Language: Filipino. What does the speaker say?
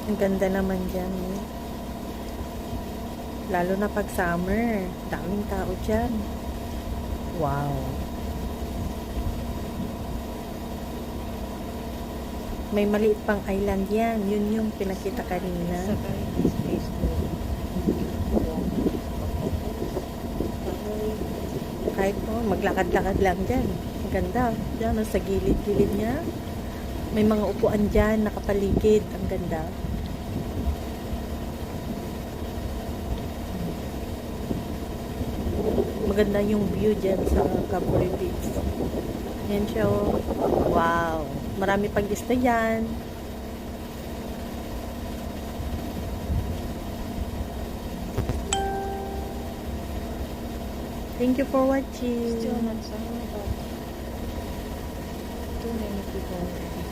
Ang ganda naman dyan. Eh. Lalo na pag summer. Daming tao dyan. Wow. May maliit pang island yan. Yun yung pinakita kanina. Kahit po, maglakad-lakad lang dyan. Ang ganda. Dyan, sa gilid-gilid niya. May mga upuan dyan, nakapaligid. Ang ganda. Maganda yung view dyan sa Caburi Beach. Yan siya. Oh. Wow. Marami pang isda yan. Thank you for watching. Still not so many people. Too many people.